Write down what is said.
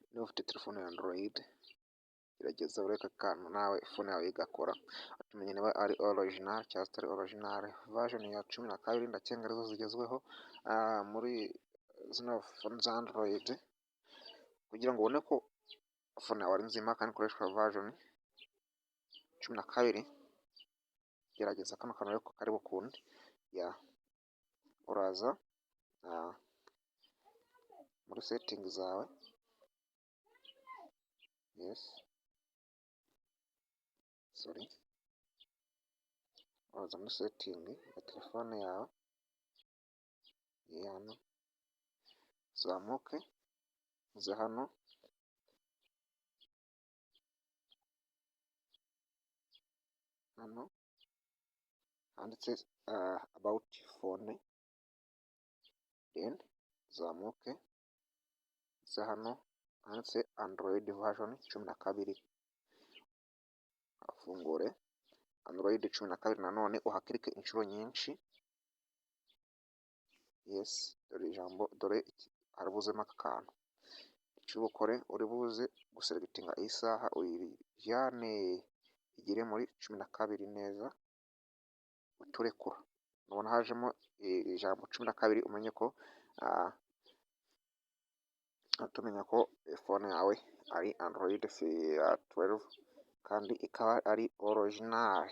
niba ufite telefone ya Android gerageza urebe aka kantu nawe phone yawe igakora, tumenye niba ari original cyangwa atari original. Version ya 12 ndakenga arizo zigezweho muri zino phone za Android, kugira ngo ubone ko phone yawe ari nzima kandi ikoreshwa version 12. Gerageza kano kantu ariko kari bukunde. Uraza muri setting zawe, uraza muri setting ya telefone yawe, hano zamuke uze hano handitse about phone, then zamuke uze hano handitse Android version 12, afungure Android 12 nanone uhakirike inshuro nyinshi. Dore ijambo, dore harabuzemo aka kantu. Icyo ukore uri buze guselectinga isaha uyijyane igire muri 12 neza, uturekura. Nubona hajemo ijambo 12 umenye ko tumenya ko phone yawe ari Android 12 kandi ikaba ari original.